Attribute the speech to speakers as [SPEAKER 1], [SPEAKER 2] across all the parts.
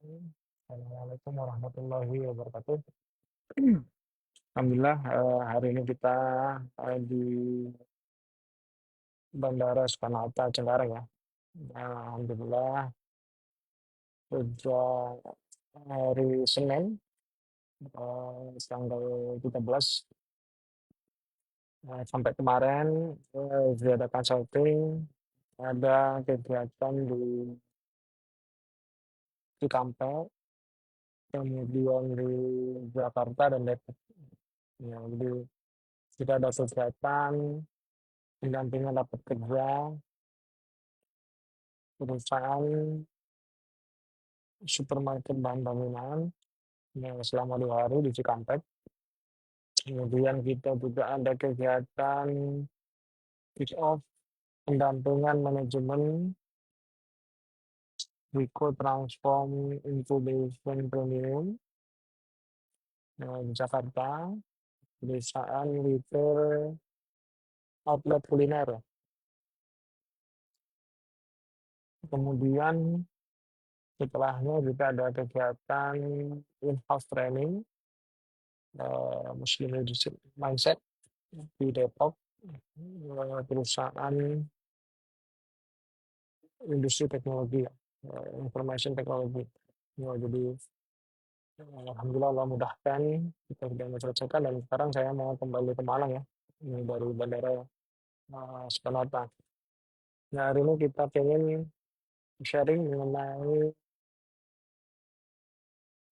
[SPEAKER 1] Assalamualaikum warahmatullahi wabarakatuh. Alhamdulillah, hari ini kita di Bandara Soekarno-Hatta Cengkareng ya. Alhamdulillah sejak hari Senin tanggal 13 sampai kemarin diadakan shooting, ada kegiatan di Cikampek, kemudian di Jakarta dan Depok. Ya, jadi kita ada kegiatan pendampingan dapat kerja perusahaan supermarket bahan bangunan yang selama 2 hari di Cikampek. Kemudian kita juga ada kegiatan kick off pendampingan manajemen Wiko Transform Incubation Premium di Jakarta, perusahaan retail outlet kuliner. Kemudian setelahnya juga ada kegiatan in-house training Muslim Leadership Mindset di Depok, perusahaan industri teknologi ya, information technology. Ya, jadi alhamdulillah Allah mudahkan kita sudah menyelesaikan dan sekarang saya mau kembali ke Malang ya. Ini dari Bandara Soekarno-Hatta. Nah, hari ini kita pengen sharing mengenai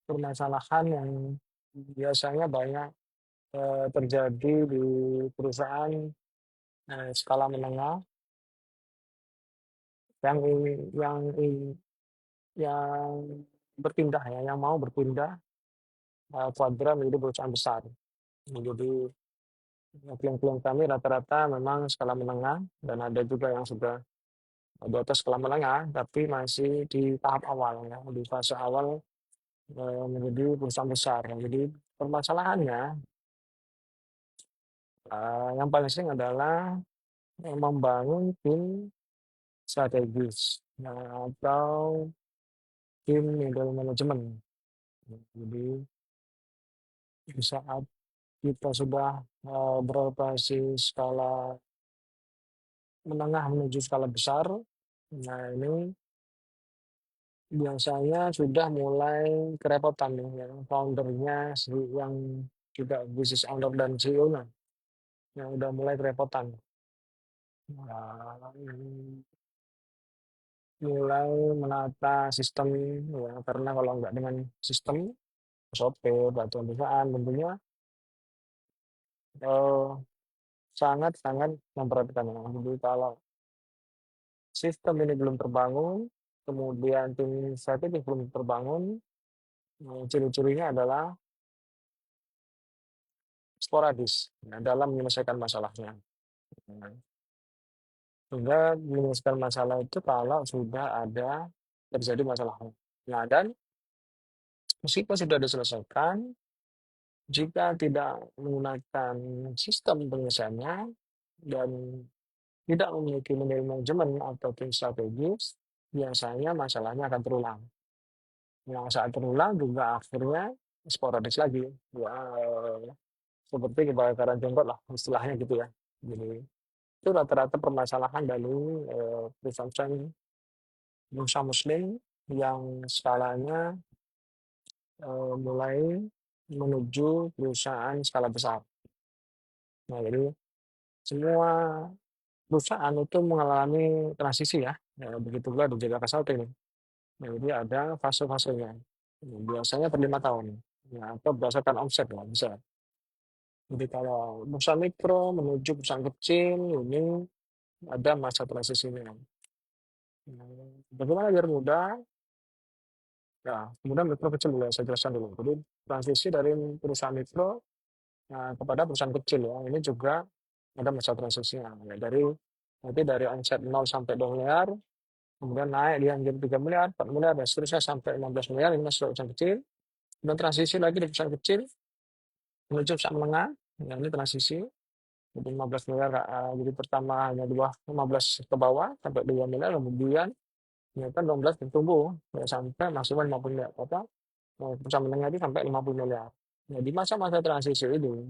[SPEAKER 1] permasalahan yang biasanya banyak terjadi di perusahaan skala menengah yang yang yang berpindah ya, yang mau berpindah kuadran menjadi perusahaan besar. Jadi klien-klien kami rata-rata memang skala menengah dan ada juga yang sudah di atas skala menengah tapi masih di tahap awal ya, di fase awal menjadi perusahaan besar. Jadi permasalahannya yang paling sering adalah membangun tim strategis atau tim middle management. Jadi di saat kita sudah beroperasi skala menengah menuju skala besar, nah ini biasanya sudah mulai kerepotan nih yang foundernya yang juga business owner dan CEO-nya yang udah mulai kerepotan. Nah, mulai menata sistem ya karena kalau nggak dengan sistem SOP peraturan perusahaan tentunya eh, sangat-sangat memberatkan ya. Jadi kalau sistem ini belum terbangun, kemudian tim strategis belum terbangun, ciri-cirinya adalah sporadis ya, dalam menyelesaikan masalahnya. Nah, sehingga menyelesaikan masalah itu kalau sudah ada terjadi masalahnya. Nah, dan meskipun sudah diselesaikan, jika tidak menggunakan sistem penyelesaiannya dan tidak memiliki manajemen atau tim strategis, biasanya masalahnya akan terulang. Yang saat terulang juga akhirnya sporadis lagi. Ya, seperti kebakaran jenggot lah istilahnya gitu ya. Jadi itu rata-rata permasalahan dari perusahaan Nusa Muslim yang skalanya mulai menuju perusahaan skala besar. Nah, jadi semua perusahaan itu mengalami transisi ya. Begitu pula di Jakarta South ini. Nah, jadi ada fase-fasenya. Biasanya per 5 tahun. Ya, atau berdasarkan omset ya, bisa. Jadi kalau perusahaan mikro menuju perusahaan kecil, ini ada masa transisinya. Bagaimana biar mudah? Ya, kemudian mikro kecil dulu, saya jelaskan dulu. Jadi transisi dari perusahaan mikro kepada perusahaan kecil ya, ini juga ada masa transisinya. Ya, nanti dari omset 0 sampai 2 miliar, kemudian naik dia menjadi 3 miliar, 4 miliar, dan seterusnya sampai 15 miliar, ini masuk perusahaan kecil. Dan transisi lagi di perusahaan kecil menuju perusahaan menengah, ya, ini transisi. Jadi 15 miliar, jadi pertama hanya 15 ke bawah sampai 2 miliar, kemudian ternyata 16 bertumbuh ya, sampai maksimal 50 miliar. Apa? Perusahaan menengah itu sampai 50 miliar. Nah, di masa-masa transisi ini,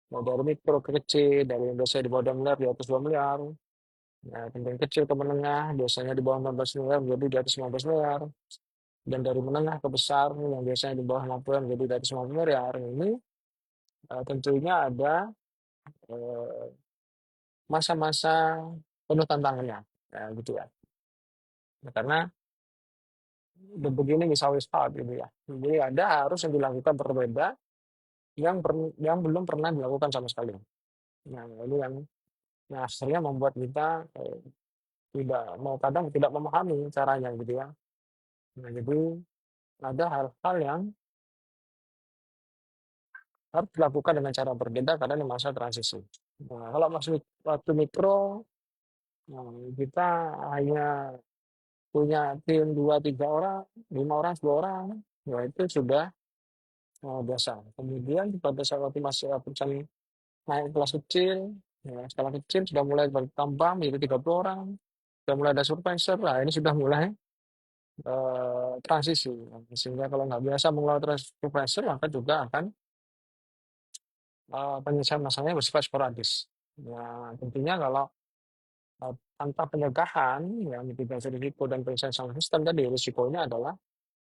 [SPEAKER 1] mau dari mikro ke kecil, dari yang biasanya di bawah 2 miliar, di atas 2 miliar, nah, yang kecil ke menengah, biasanya di bawah 16 miliar, menjadi di atas 15 miliar, dan dari menengah ke besar, yang biasanya di bawah 50 menjadi di atas 50 miliar, ini tentunya ada eh, masa-masa penuh tantangannya, ya, gitu ya. Nah, karena begini misalnya start gitu ya. Jadi ada harus yang dilakukan berbeda yang belum pernah dilakukan sama sekali. Nah, ini yang akhirnya membuat kita tidak mau kadang tidak memahami caranya gitu ya. Nah, jadi ada hal-hal yang harus dilakukan dengan cara berbeda karena di masa transisi. Nah, kalau masih waktu mikro, nah, kita hanya punya tim 2 3 orang, 5 orang, 10 orang, ya itu sudah biasa. Kemudian pada saat waktu masih perusahaan naik kelas kecil, ya, skala kecil sudah mulai bertambah menjadi 30 orang, sudah mulai ada supervisor, nah ini sudah mulai transisi. Sehingga kalau nggak biasa mengelola supervisor, maka juga akan penyelesaian masalahnya bersifat sporadis. Ya, tentunya kalau tanpa pencegahan, ya mitigasi risiko dan penyelesaian sound system tadi, risikonya adalah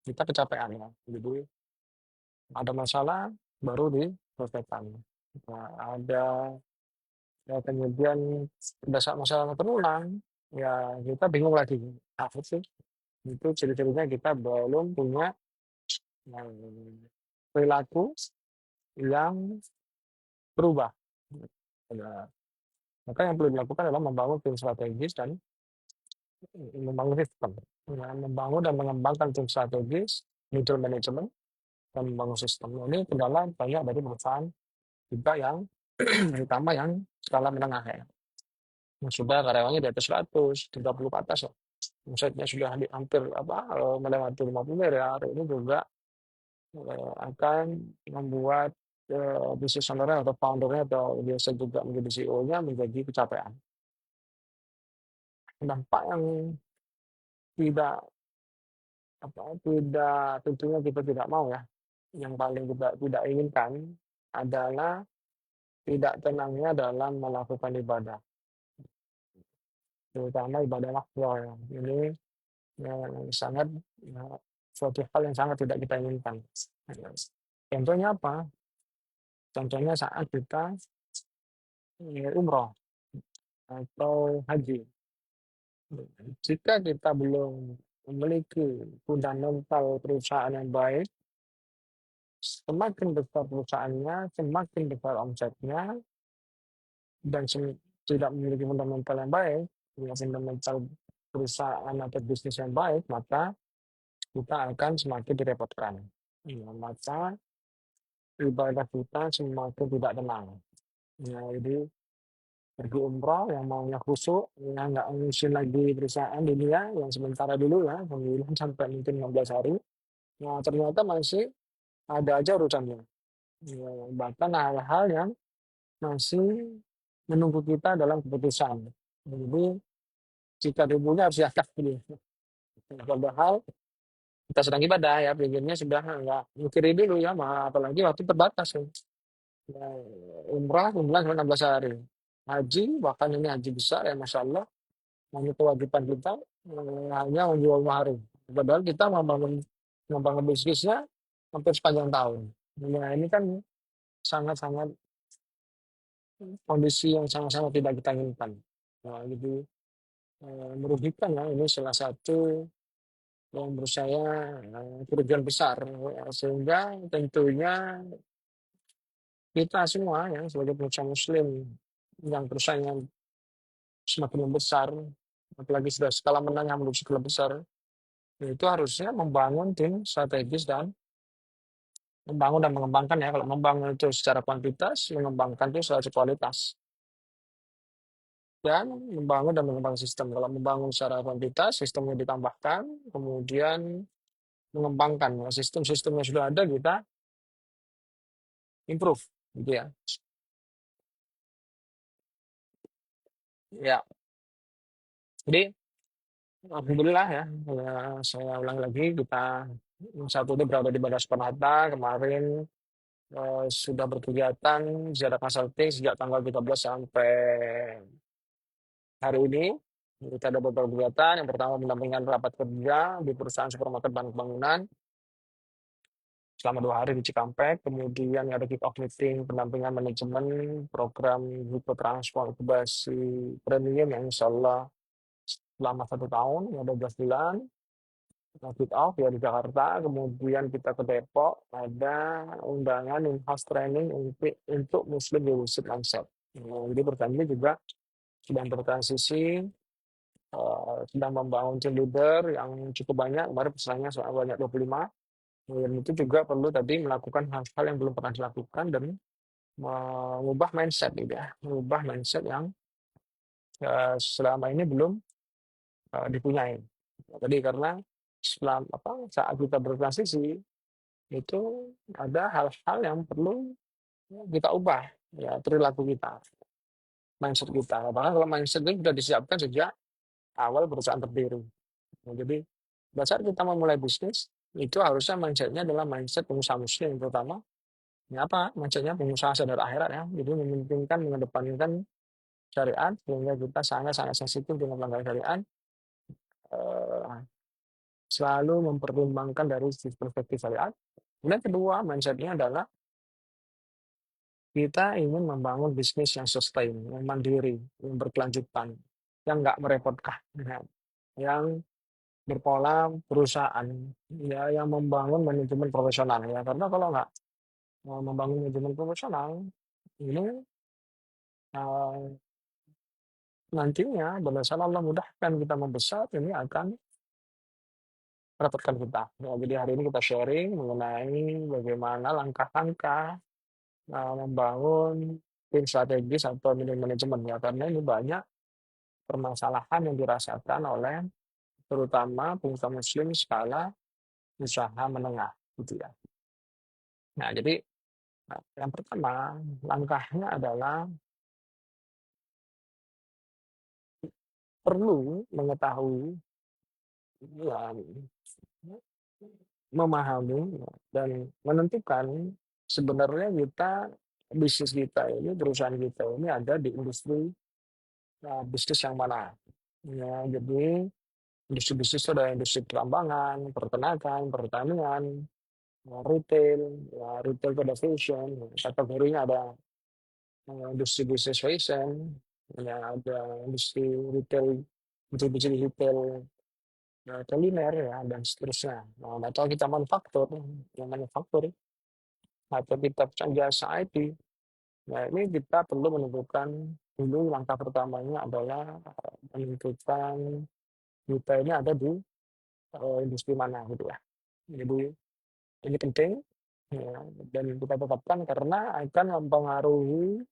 [SPEAKER 1] kita kecapean ya. Jadi ada masalah baru diselesaikan. Nah, ada ya, kemudian pada saat masalah terulang, ya kita bingung lagi. Apa sih? Itu ciri-cirinya kita belum punya perilaku yang berubah. Nah, maka yang perlu dilakukan adalah membangun tim strategis dan membangun sistem. Ya, membangun dan mengembangkan tim strategis, middle management, dan membangun sistem. Nah, ini kendala banyak dari perusahaan juga yang terutama yang skala menengah ya. Yang sudah karyawannya di atas 100, 30 ke atas ya. Omsetnya sudah hampir melewati 50 miliar. Ini juga akan membuat bisnis owner atau foundernya atau biasa juga menjadi CEO-nya menjadi kecapean. Dampak yang tidak tidak tentunya kita tidak mau ya. Yang paling kita tidak inginkan adalah tidak tenangnya dalam melakukan ibadah, terutama ibadah waktu ya. Ini sangat ya, suatu hal yang sangat tidak kita inginkan. Contohnya apa? Contohnya saat kita umroh atau haji. Jika kita belum memiliki fundamental perusahaan yang baik, semakin besar perusahaannya, semakin besar omsetnya, dan tidak memiliki fundamental yang baik, punya fundamental perusahaan atau bisnis yang baik, maka kita akan semakin direpotkan. Ya, maka ibadah kita semakin tidak tenang. Ya, jadi pergi umroh yang maunya khusyuk, yang nggak ngurusin lagi perusahaan dunia yang sementara dulu ya, pemilihan sampai mungkin 15 hari. Nah, ternyata masih ada aja urusannya. Ya, bahkan hal-hal yang masih menunggu kita dalam keputusan. Jadi jika tubuhnya harus diangkat dulu. Padahal kita sedang ibadah ya, pikirnya sudah nggak mikirin dulu ya, apalagi waktu terbatas ya. Ya, umrah umrah cuma 16 hari. Haji, bahkan ini haji besar ya, Masya Allah. Hanya kewajiban kita hanya menjual mahar. Padahal kita membangun bisnisnya hampir sepanjang tahun. Nah, ini kan sangat-sangat kondisi yang sangat-sangat tidak kita inginkan. Nah, jadi merugikan ya. Ini salah satu yang menurut saya kerugian besar. Sehingga tentunya kita semua ya sebagai perusahaan Muslim yang perusahaan yang semakin membesar, apalagi sudah skala menengah menuju skala besar, itu harusnya membangun tim strategis dan membangun dan mengembangkan ya. Kalau membangun itu secara kuantitas, mengembangkan itu secara kualitas. Dan membangun dan mengembangkan sistem. Kalau membangun secara kuantitas, sistemnya ditambahkan, kemudian mengembangkan ya, sistem-sistem yang sudah ada kita improve, gitu ya. Ya, jadi Alhamdulillah ya, saya ulang lagi kita saat ini berada di Bandara Soekarno-Hatta. Kemarin sudah berkegiatan ziarah consulting sejak tanggal 13 sampai hari ini. Kita ada beberapa kegiatan. Yang pertama pendampingan rapat kerja di perusahaan supermarket bahan bangunan selama 2 hari di Cikampek. Kemudian ada kick off meeting pendampingan manajemen program Hippo Transport Inkubasi Premium yang insya Allah selama 1 tahun, ya 12 bulan. Kick off ya di Jakarta, kemudian kita ke Depok, ada undangan in-house training untuk Muslim Leadership Mindset. Nah, jadi bertanya juga sedang bertransisi, sedang membangun team leader yang cukup banyak, kemarin pesannya soal banyak 25, dan itu juga perlu tadi melakukan hal-hal yang belum pernah dilakukan dan mengubah mindset gitu ya, mengubah mindset yang selama ini belum dipunyai. Tadi karena saat kita bertransisi itu ada hal-hal yang perlu kita ubah ya perilaku kita, mindset kita. Bahkan kalau mindset itu sudah disiapkan sejak awal perusahaan berdiri. Nah, jadi pada saat kita memulai bisnis itu harusnya mindsetnya adalah mindset pengusaha muslim terutama. Ya apa? Mindsetnya pengusaha sadar akhirat ya. Jadi mementingkan, mengedepankan syariat sehingga kita sangat-sangat sensitif dengan pelanggaran syariat. eh, Selalu mempertimbangkan dari sisi perspektif syariat. Dan kedua, mindsetnya adalah kita ingin membangun bisnis yang sustain, yang mandiri, yang berkelanjutan, yang nggak merepotkan, ya. Yang berpola perusahaan, ya, yang membangun manajemen profesional, ya. Karena kalau nggak membangun manajemen profesional, ini eh, nantinya berdasarkan Allah mudahkan kita membesar, ini akan merepotkan kita. Ya, jadi hari ini kita sharing mengenai bagaimana langkah-langkah membangun tim strategis atau manajemen ya karena ini banyak permasalahan yang dirasakan oleh terutama pengusaha muslim skala usaha menengah gitu ya. Nah, jadi yang pertama langkahnya adalah perlu mengetahui ya, memahami ya, dan menentukan sebenarnya bisnis kita ini perusahaan kita ini ada di industri bisnis yang mana. Ya, jadi industri bisnis itu ada industri pertambangan, peternakan, pertanian, retail, ya, retail itu ada fashion, kategorinya ada industri bisnis fashion, ya, ada industri retail, industri retail kuliner ya dan seterusnya. Nah, atau kita manufaktur, yang manufaktur atau kita perusahaan jasa IT. Nah, ini kita perlu menentukan dulu langkah pertamanya adalah menentukan kita ini ada di industri mana gitu ya. Jadi ini penting ya, dan kita tetapkan karena akan mempengaruhi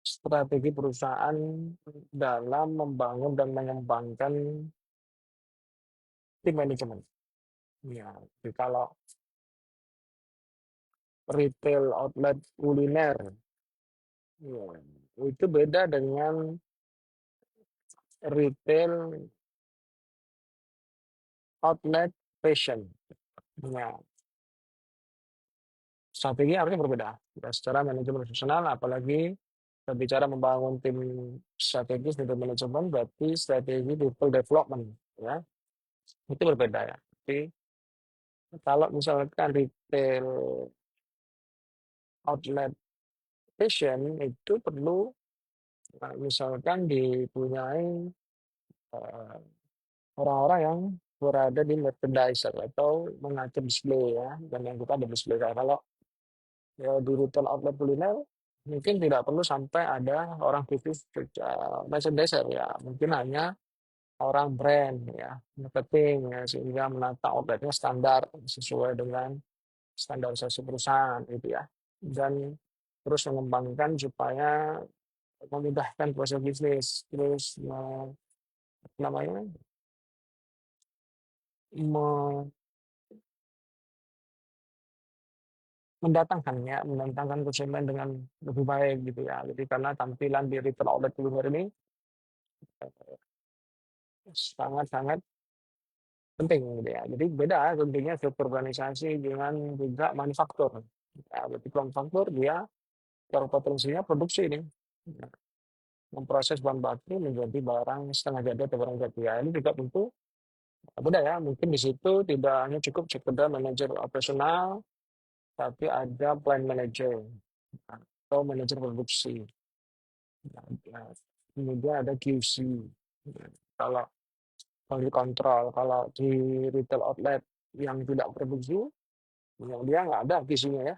[SPEAKER 1] strategi perusahaan dalam membangun dan mengembangkan tim manajemen. Ya, jadi kalau retail outlet kuliner ya, itu beda dengan retail outlet fashion. Ya, strategi harusnya berbeda. Ya, secara manajemen profesional, apalagi kita bicara membangun tim strategis untuk manajemen, berarti strategi people development. Ya, itu berbeda ya. Tapi kalau misalkan retail outlet fashion itu perlu misalkan dipunyai eh, orang-orang yang berada di merchandiser atau mengatur display ya dan yang kita ada display kalau ya, di retail outlet kuliner mungkin tidak perlu sampai ada orang khusus merchandiser ya mungkin hanya orang brand ya marketing ya sehingga menata outletnya standar sesuai dengan standarisasi perusahaan gitu ya dan terus mengembangkan supaya memudahkan proses bisnis terus namanya me- mendatangkan konsumen dengan lebih baik gitu ya jadi karena tampilan di retail outlet kuliner ini sangat-sangat penting gitu ya. Jadi beda tentunya struktur organisasi dengan juga manufaktur. Ya, berarti manufaktur dia potensinya produksi nih. Nah, memproses bahan baku menjadi barang setengah jadi atau barang jadi. Ya, ini juga tentu beda ya. Mungkin di situ tidak hanya cukup sekedar manajer operasional, tapi ada plant manager atau manajer produksi. Nah, ya, kemudian ada QC. Kalau quality control, kalau di retail outlet yang tidak produksi, yang dia nggak ada QC-nya ya.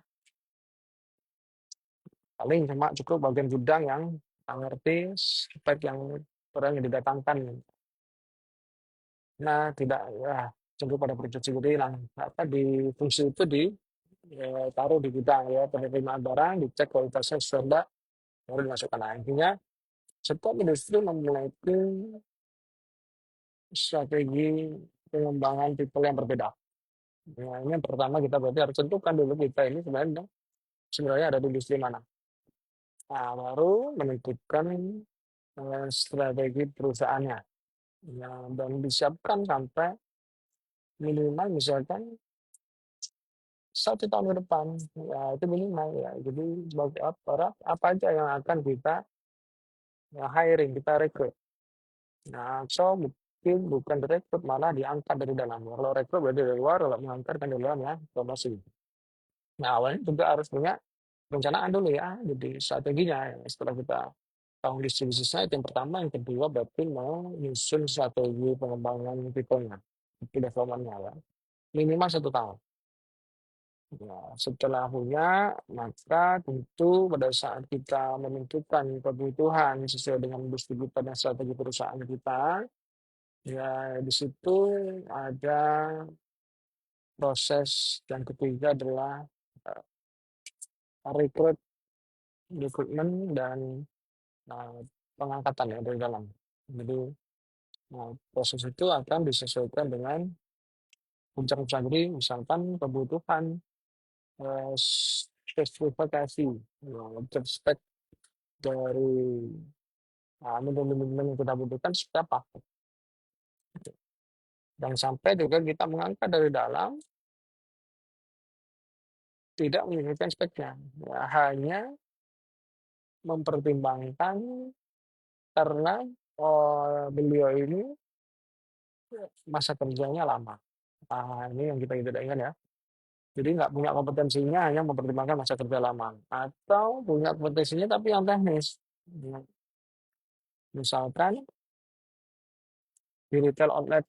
[SPEAKER 1] Paling cuma cukup bagian gudang yang ngerti spek yang orang yang didatangkan. Nah, tidak ya cenderung pada produksi. Jadi apa di fungsi itu taruh di gudang ya, penerimaan barang dicek kualitasnya sudah baru dimasukkan. Nah, intinya setiap industri memiliki strategi pengembangan tipe yang berbeda. Nah, ini yang pertama kita berarti harus tentukan dulu kita ini sebenarnya ada di industri mana. Nah, baru menentukan strategi perusahaannya. Ya, dan disiapkan sampai minimal misalkan 1 tahun ke depan. Ya, itu minimal ya. Jadi sebagai apa aja yang akan kita ya, hiring, kita rekrut. Nah, so mungkin bukan direkrut malah diangkat dari dalam. Kalau rekrut berarti dari luar, kalau mengangkat kan dari dalam ya, promosi. Nah, awalnya juga harus punya perencanaan dulu ya. Jadi strateginya ya. Setelah kita tahu distribusinya itu yang pertama, yang kedua berarti mau nyusun strategi pengembangan tipenya, itu development-nya ya. Minimal 1 tahun. Nah, setelah punya, maka tentu pada saat kita menentukan kebutuhan sesuai dengan industri kita dan strategi perusahaan kita, ya di situ ada proses yang ketiga adalah eh, rekrut, rekrutmen dan eh, pengangkatan ya dari dalam. Jadi proses itu akan disesuaikan dengan puncak-puncak. Jadi misalkan kebutuhan spesifikasi, ya, job spec dari manajemen yang kita butuhkan seperti apa. Dan sampai juga kita mengangkat dari dalam tidak menyesuaikan speknya. Ya, hanya mempertimbangkan karena beliau ini masa kerjanya lama. Ini yang kita tidak ingat ya. Jadi nggak punya kompetensinya hanya mempertimbangkan masa kerja lama. Atau punya kompetensinya tapi yang teknis. Ya, misalkan di retail outlet,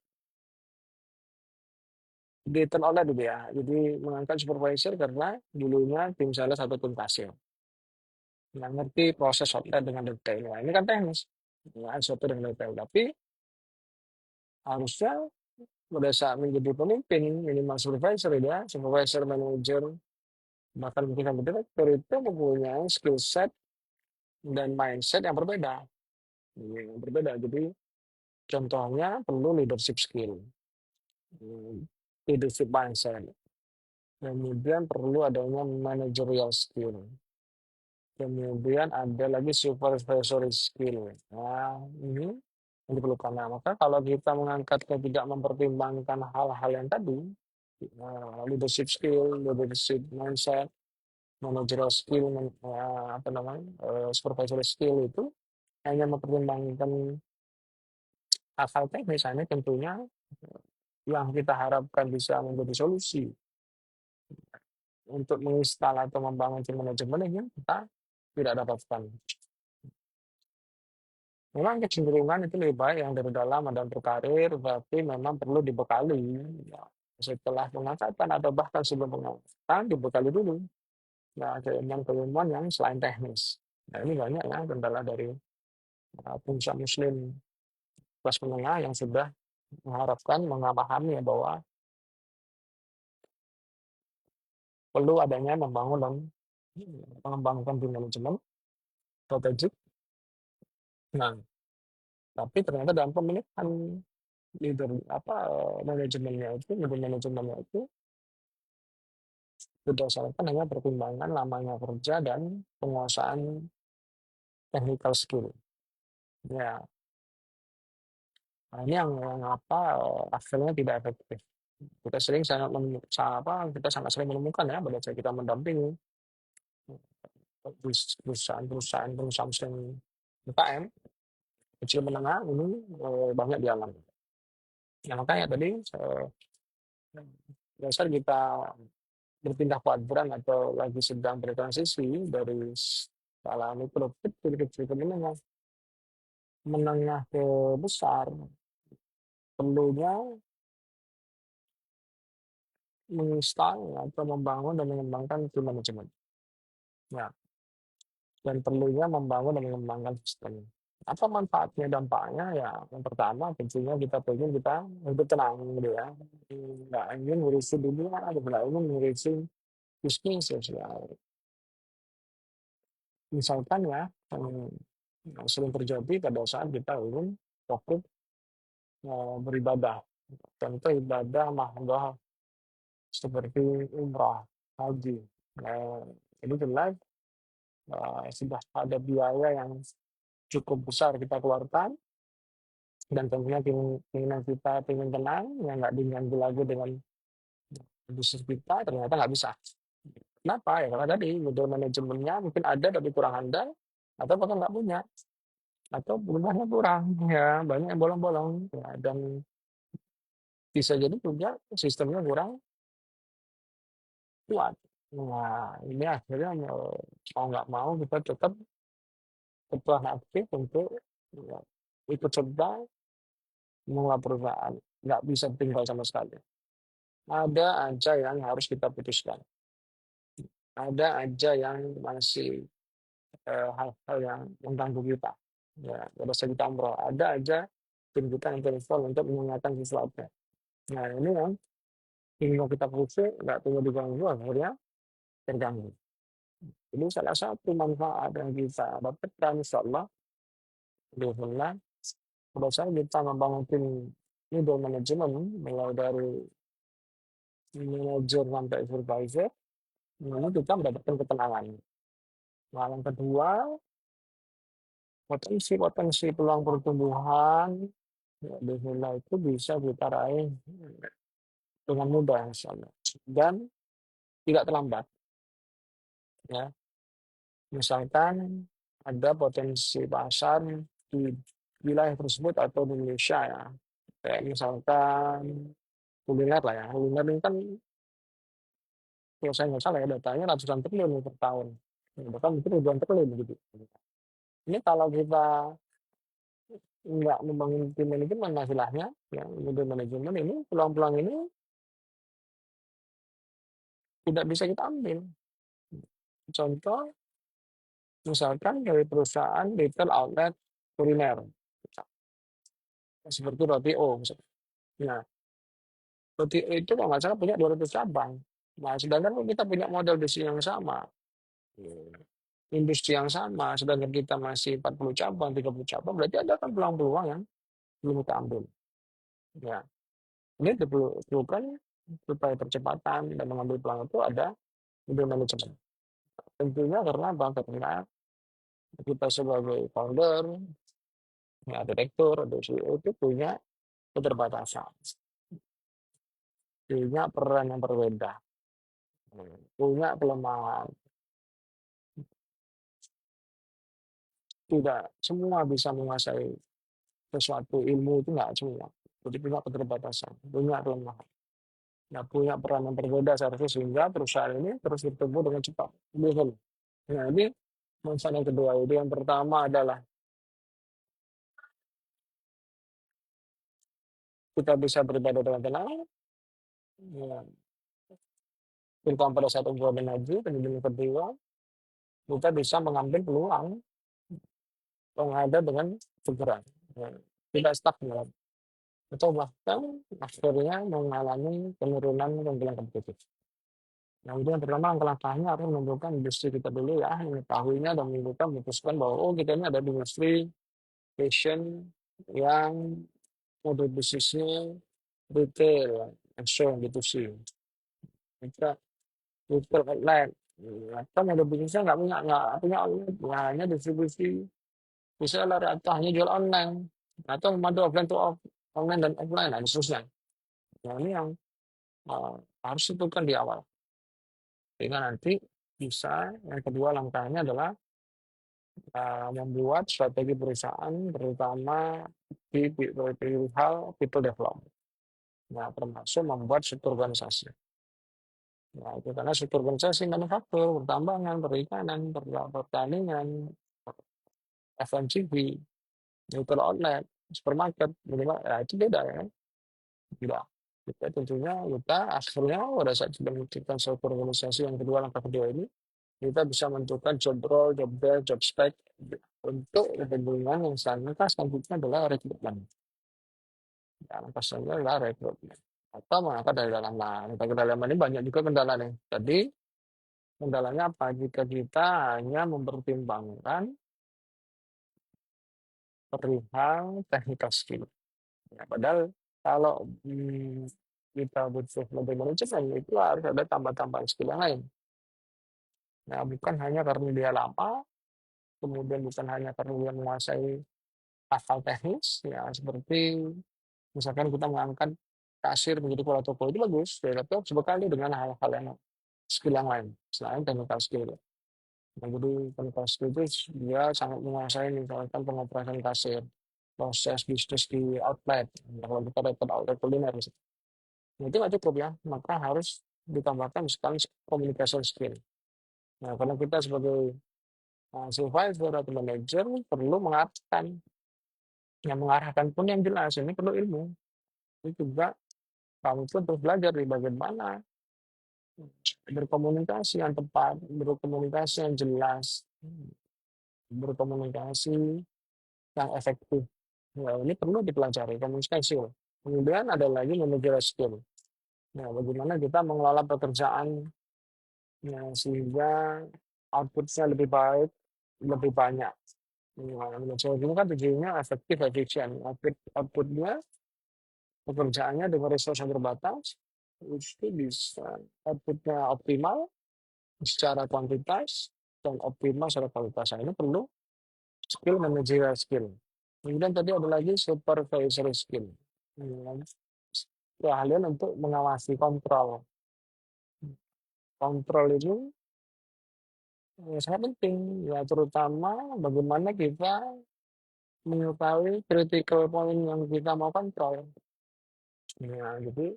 [SPEAKER 1] gitu ya. Jadi mengangkat supervisor karena dulunya tim sales atau tim kasir. Nggak ngerti proses outlet dengan detail. Nah, ini kan teknis. Ya, SOP dengan detail. Tapi harusnya pada saat menjadi pemimpin, minimal supervisor ya, supervisor, manager, bahkan mungkin sampai direktur itu mempunyai skill set dan mindset yang berbeda. Yang berbeda. Jadi contohnya perlu leadership skill, leadership mindset. Kemudian perlu adanya managerial skill. Kemudian ada lagi supervisory skill. Nah, ini yang diperlukan. Nah, maka kalau kita mengangkatnya tidak mempertimbangkan hal-hal yang tadi, leadership skill, leadership mindset, managerial skill, apa namanya, supervisory skill itu hanya mempertimbangkan hal-hal teknis, ini tentunya yang kita harapkan bisa menjadi solusi untuk menginstal atau membangun tim manajemen ini kita tidak dapatkan. Memang kecenderungan itu lebih baik yang dari dalam dan berkarir, tapi memang perlu dibekali. Ya, setelah pengangkatan atau bahkan sebelum pengangkatan, dibekali dulu. Ya, keilmuan-keilmuan yang selain teknis. Nah, ini banyak ya kendala dari puncak muslim kelas menengah yang sudah mengharapkan, memahami ya bahwa perlu adanya membangun dan mengembangkan tim manajemen strategik. Nah, tapi ternyata dalam pemilihan leader manajemennya itu berdasarkan hanya pertimbangan lamanya kerja dan penguasaan technical skill. Ya, Nah, ini yang apa, akhirnya tidak efektif. Kita sering sangat kita sangat sering menemukan ya pada saat kita mendampingi perusahaan-perusahaan UKM kecil menengah ini banyak dialami. Nah, makanya tadi dasar kita berpindah kuadran atau lagi sedang bertransisi dari skala mikro kecil ke menengah, menengah ke besar, perlunya menginstal atau membangun dan mengembangkan tim manajemen. Ya, dan perlunya membangun dan mengembangkan sistem. Apa manfaatnya, dampaknya? Ya, yang pertama tentunya kita pengen kita hidup tenang gitu ya. Nggak ingin ngurusin dunia, nggak ingin ngurusin bisnis sosial. Misalkan ya, yang sering terjadi pada saat kita ingin fokus beribadah. Contoh ibadah mahdoh seperti umrah, haji. Nah, ini jelas sudah ada biaya yang cukup besar kita keluarkan dan tentunya keinginan kita ingin tenang yang nggak diganggu lagi dengan bisnis kita ternyata nggak bisa. Kenapa? Ya karena tadi middle manajemennya mungkin ada tapi kurang handal atau bahkan nggak punya atau jumlahnya kurang ya banyak yang bolong-bolong ya, dan bisa jadi juga sistemnya kurang kuat. Nah ini akhirnya mau nggak mau kita tetap berperan aktif untuk ya, ikut serta mengelola perusahaan. Nggak bisa tinggal sama sekali. Ada aja yang harus kita putuskan. Ada aja yang masih hal-hal yang mengganggu kita. Ya, pada saat kita umroh, ada aja tim kita yang telepon untuk mengingatkan sesuatu. Nah, ini yang ingin kita pusing, nggak perlu diganggu, akhirnya terganggu. Ini salah satu manfaat yang kita dapatkan, insya Allah, alhamdulillah, pada saat kita membangun tim middle management, mulai dari manager sampai supervisor, ini kita mendapatkan ketenangan. Nah, yang kedua, potensi-potensi peluang pertumbuhan ya, alhamdulillah itu bisa kita raih dengan mudah insya Allah. Dan tidak terlambat ya. Misalkan ada potensi pasar di wilayah tersebut atau di Indonesia ya. Kayak misalkan kuliner lah ya. Kuliner ini kan kalau saya nggak salah ya datanya ratusan triliun nih per tahun. Ya, bahkan mungkin ribuan triliun gitu. Ini kalau kita nggak membangun tim manajemen masalahnya ya, middle manajemen ini peluang-peluang ini tidak bisa kita ambil. Contoh misalkan dari perusahaan retail outlet kuliner seperti Roti O misalnya. Nah, Roti O itu kalau nggak salah punya 200 cabang. Nah, sedangkan kalau kita punya model bisnis yang sama, industri yang sama, sedangkan kita masih 40 cabang, 30 cabang, berarti ada kan peluang-peluang yang belum kita ambil. Ya, ini diperlukan supaya percepatan dan mengambil peluang itu ada middle management. Tentunya karena apa? Karena kita sebagai founder, ya, direktur, atau CEO itu punya keterbatasan, punya peran yang berbeda, punya kelemahan. Tidak semua bisa menguasai sesuatu ilmu itu nggak semua. Jadi punya keterbatasan, punya kelemahan. Nah, punya peran yang berbeda seharusnya sehingga perusahaan ini terus bertumbuh dengan cepat. Betul. Nah, ini manfaat yang kedua. Jadi yang pertama adalah kita bisa beribadah dengan tenang, ya, terutama pada saat umroh dan haji. Dan yang kedua, kita bisa mengambil peluang yang ada dengan segera. Ya, tidak stagnan. Atau bahkan akhirnya mengalami penurunan yang kompetitif. Nah, itu yang pertama langkah-langkahnya harus menentukan industri kita dulu ya, mengetahuinya dan menentukan memutuskan bahwa oh kita ini ada di industri fashion yang mode bisnisnya retail, and so gitu sih. Kita retail outlet, atau mode bisnisnya nggak punya outlet, ya hanya distribusi, misalnya atau hanya jual online, atau mode offline to off. online dan offline dan seterusnya. Nah, ini yang harus ditentukan di awal. Sehingga nanti bisa yang kedua langkahnya adalah membuat strategi perusahaan terutama di hal people development. Nah, termasuk membuat struktur organisasi. Nah, itu karena struktur organisasi manufaktur, pertambangan, perikanan, pertanian, FMCG, retail outlet, supermarket, minimal, ya itu beda ya kan? Beda. Kita tentunya kita akhirnya pada saat kita menciptakan struktur organisasi yang kedua, langkah kedua ini, kita bisa menentukan job role, job desk, job spec untuk kepentingan yang selanjutnya adalah rekrutmen. Ya, langkah selanjutnya adalah rekrutmen. Atau mengangkat dari dalam. Nah, dari dalam ini banyak juga kendala nih. Jadi kendalanya apa? Jika kita hanya mempertimbangkan perihal technical skill. Ya, padahal kalau kita butuh lebih manajemen itu harus ada tambah-tambahan skill yang lain. Nah, bukan hanya karena dia lama, kemudian bukan hanya karena dia menguasai hal teknis, ya seperti misalkan kita mengangkat kasir menjadi kepala toko itu bagus, ya, tapi harus bekali dengan hal-hal yang skill yang lain selain technical skill. Nah, jadi technical skill itu dia sangat menguasai misalkan pengoperasian kasir, proses bisnis di outlet, nah, kalau kita dapat outlet kuliner, nah, itu nggak cukup ya, maka harus ditambahkan misalkan communication skill. Nah, karena kita sebagai supervisor atau manager perlu mengarahkan, yang mengarahkan pun yang jelas ini perlu ilmu. Itu juga kamu pun terus belajar di bagian mana berkomunikasi yang tepat, berkomunikasi yang jelas, berkomunikasi yang efektif. Nah, ini perlu dipelajari komunikasi skill. Kemudian ada lagi managerial skill. Nah, bagaimana kita mengelola pekerjaan ya, sehingga outputnya lebih baik, lebih banyak. Nah, managerial skill kan tujuannya efektif, efisien. Outputnya pekerjaannya dengan resource yang terbatas itu bisa outputnya optimal secara kuantitas dan optimal secara kualitas. Nah, ini perlu skill managerial skill. Kemudian tadi ada lagi supervisory skill. Hmm, keahlian untuk mengawasi kontrol. Kontrol itu sangat penting ya terutama bagaimana kita mengetahui critical point yang kita mau kontrol. Nah, jadi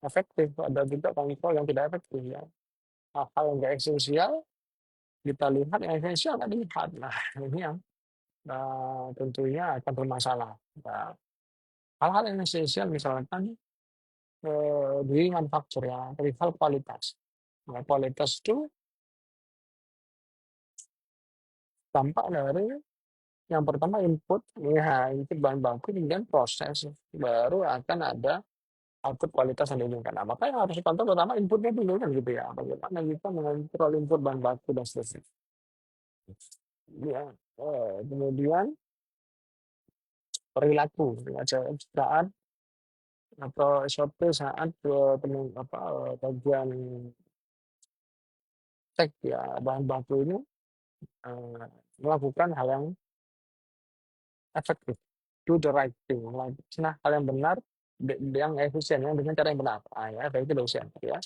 [SPEAKER 1] efektif ada juga kontrol yang tidak efektif ya. Hal-hal yang tidak esensial kita lihat, yang esensial nggak dilihat. Nah, ini yang tentunya akan bermasalah. Nah, hal-hal yang esensial misalkan di manufaktur ya, perihal kualitas. Nah, kualitas itu dampak dari yang pertama input, ya input bahan baku, kemudian proses, baru akan ada output kualitas yang diinginkan. Nah, maka yang harus dipantau pertama inputnya dulu kan gitu ya. Bagaimana kita mengontrol input bahan baku dan seterusnya. Ya, kemudian perilaku ya, saat atau SOP saat bagian cek ya bahan baku ini eh, melakukan hal yang efektif, do the right thing, melakukan hal yang benar, yang efisien, yang dengan cara yang benar. Ya, itu efisien, ya.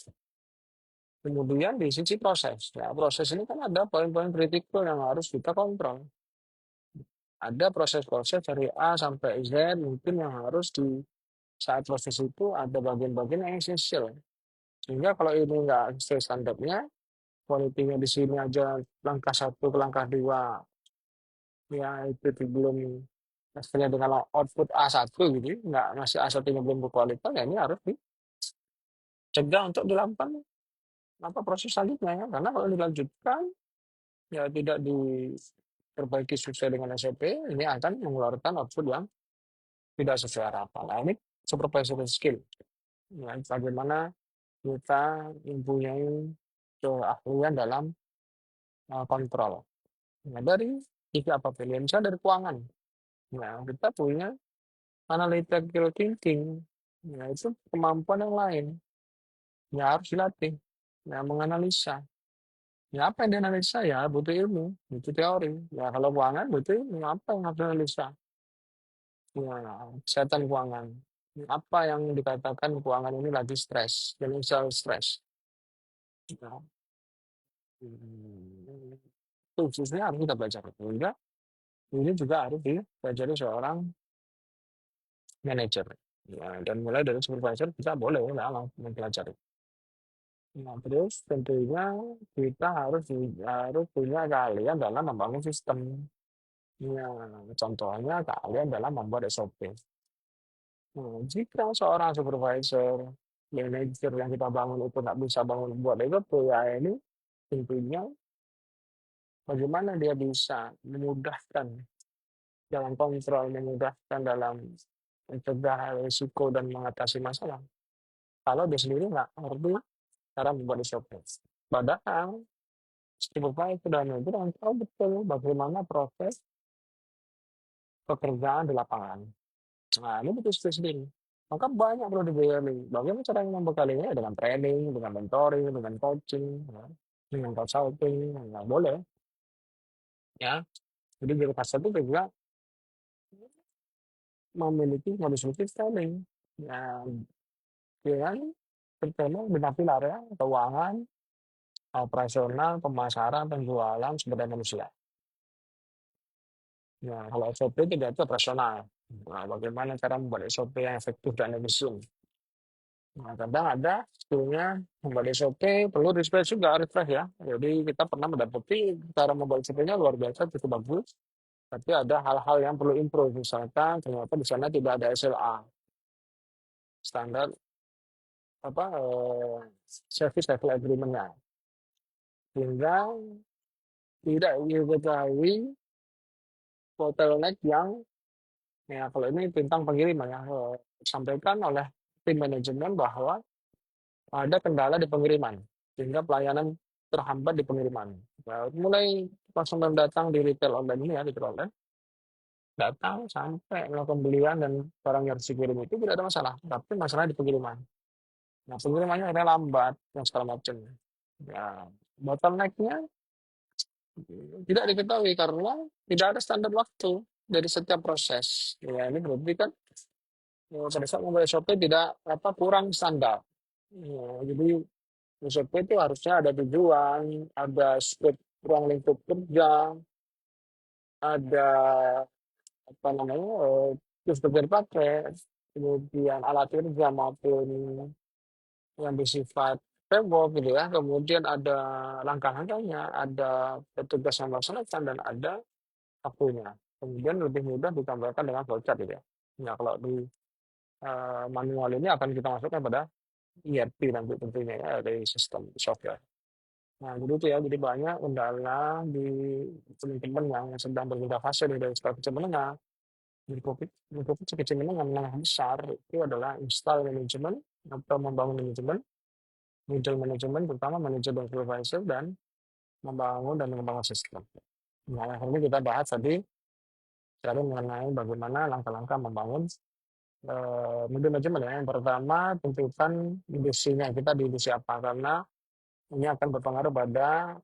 [SPEAKER 1] Kemudian di sisi proses, ya proses ini kan ada poin-poin kritikal yang harus kita kontrol. Ada proses-proses dari A sampai Z mungkin yang harus di saat proses itu ada bagian-bagian yang esensial. Sehingga kalau ini nggak sesuai standarnya, quality-nya di sini aja langkah satu ke langkah dua, ya itu belum hasilnya dengan output A1 gitu, nggak ngasih A1-nya belum berkualitas, ya ini harus dicegah untuk dilakukan proses selanjutnya ya. Karena kalau dilanjutkan ya tidak diperbaiki sesuai dengan SOP, ini akan mengeluarkan output yang tidak sesuai harapan. Nah, ini supervisory skill. Ya, bagaimana kita mempunyai keahlian dalam kontrol. Nah, dari sisi apapun, ya, misalnya dari keuangan. Nah, kita punya analytical thinking. Nah, itu kemampuan yang lain. Ya, harus dilatih. Ya, menganalisa. Ya, apa yang dianalisa ya butuh ilmu, butuh teori. Ya, kalau keuangan butuh ilmu, apa yang harus dianalisa? Ya, kesehatan keuangan. Apa yang dikatakan keuangan ini lagi stres, financial stress. Nah, itu khususnya harus kita belajar. Sehingga ini juga harus dipelajari seorang manajer. Ya, dan mulai dari supervisor kita boleh lah mempelajari. Nah, terus tentunya kita harus punya keahlian dalam membangun sistem. Ya, contohnya keahlian dalam membuat SOP. Nah, jika seorang supervisor, manajer yang kita bangun itu nggak bisa bangun buat SOP, ya ini tentunya bagaimana dia bisa memudahkan dalam kontrol, memudahkan dalam mencegah risiko dan mengatasi masalah. Kalau dia sendiri nggak ngerti cara membuat SOP. Padahal supervisor dan manajer yang tahu betul bagaimana proses pekerjaan di lapangan. Nah, ini betul sendiri. Maka banyak perlu digali. Bagaimana caranya membekalinya? Ya dengan training, dengan mentoring, dengan coaching, ya, dengan consulting. Nggak boleh, ya. Jadi dari pasar itu juga memiliki modus-modus training. Ya, dengan terutama bidang pilar ya, keuangan, operasional, pemasaran, penjualan, sumber daya manusia. Nah, kalau SOP tidak itu operasional. Nah, bagaimana cara membuat SOP yang efektif dan efisien? Nah, kadang ada skillnya membuat SOP, perlu refresh juga, refresh ya. Jadi kita pernah mendapati cara membuat SOP-nya luar biasa, cukup bagus. Tapi ada hal-hal yang perlu improve. Misalkan ternyata di sana tidak ada SLA, standar apa service level agreement-nya. Sehingga tidak diketahui bottleneck yang ya kalau ini tentang pengiriman ya disampaikan oleh tim manajemen bahwa ada kendala di pengiriman sehingga pelayanan terhambat di pengiriman. Nah, mulai konsumen datang di retail online ini ya retail online datang sampai melakukan pembelian dan barang yang harus dikirim itu tidak ada masalah, tapi masalah di pengiriman. Nah, pengirimannya akhirnya lambat dan segala macam. Ya, bottlenecknya tidak diketahui karena tidak ada standar waktu dari setiap proses. Ya, ini berarti kan pada saat memulai SOP tidak apa kurang standar. Ya, jadi SOP itu harusnya ada tujuan, ada scope ruang lingkup kerja, ada apa namanya tools kerja dipakai, kemudian alat kerja maupun yang bersifat framework gitu ya. Kemudian ada langkah-langkahnya, ada petugas yang melaksanakan dan ada waktunya. Kemudian lebih mudah ditambahkan dengan flowchart gitu ya. Nah, kalau di manual ini akan kita masukkan pada ERP nanti tentunya ya dari sistem software. Nah, jadi itu ya, jadi banyak kendala di teman-teman yang sedang berpindah fase nih dari skala kecil menengah, lingkup kecil menengah besar itu adalah install manajemen atau membangun manajemen, middle manajemen, terutama manajer dan supervisor dan membangun dan mengembangkan sistem. Nah, akhirnya kita bahas tadi secara mengenai bagaimana langkah-langkah membangun middle management ya. Yang pertama tentukan industrinya kita di industri apa karena ini akan berpengaruh pada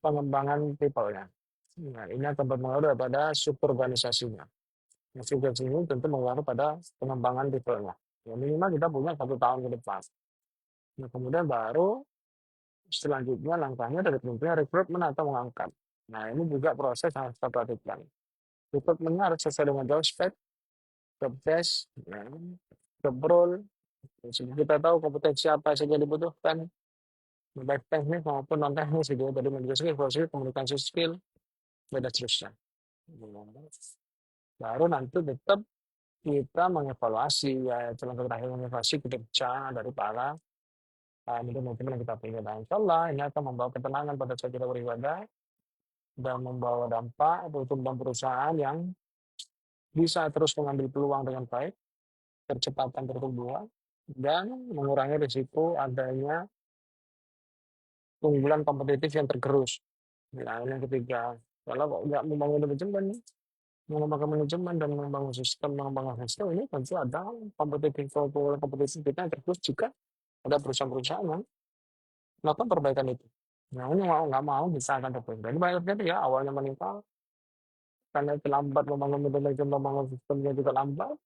[SPEAKER 1] pengembangan people-nya. Nah, ini akan berpengaruh pada struktur organisasinya. Nah, struktur ini tentu mengaruh pada pengembangan people-nya. Ya, minimal kita punya 1 tahun ke depan. Nah, kemudian baru selanjutnya langkahnya dari tentunya rekrutmen atau mengangkat. Nah, ini juga proses yang harus kita perhatikan. Rekrutmennya harus sesuai dengan job spec, job desk, ya, job role. Jadi kita tahu kompetensi apa saja yang dibutuhkan, baik teknis maupun non teknis gitu ya. Dari manajer skill, komunikasi skill, dan seterusnya. Baru nanti tetap kita mengevaluasi ya dalam terakhir mengevaluasi kinerja dari para manajemen yang kita punya. Dan insya Allah ini akan membawa ketenangan pada saat kita beribadah dan membawa dampak pertumbuhan perusahaan yang bisa terus mengambil peluang dengan baik, percepatan pertumbuhan, dan mengurangi risiko adanya keunggulan kompetitif yang tergerus. Nah, ini yang ketiga. Kalau kok nggak membangun manajemen, mengembangkan manajemen dan mengembangkan sistem ini tentu ada kompetitif kita yang tergerus juga ada perusahaan-perusahaan yang melakukan perbaikan itu. Nah, ini mau nggak mau bisa akan terpenuhi. Dan banyaknya ya awalnya meningkat karena terlambat membangun manajemen, membangun sistemnya juga lambat.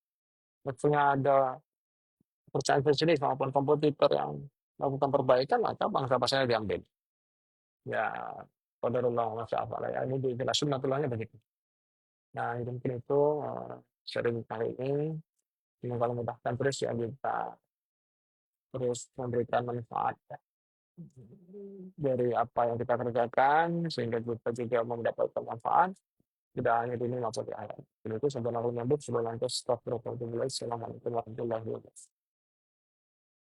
[SPEAKER 1] waktunya ada perusahaan spesialis maupun kompetitor yang melakukan perbaikan, maka bangsa pasarnya diambil. Ya, qadarullah wa masyaallah ya, ini dijelasin natulahnya begitu. Nah, itu mungkin itu sharing kali ini. Semoga memudahkan terus ya kita terus memberikan manfaat dari apa yang kita kerjakan sehingga kita juga mendapatkan manfaat tidak hanya di dunia maupun di akhirat. Jadi itu sebenarnya sebelum lanjut stop. Assalamualaikum warahmatullahi wabarakatuh.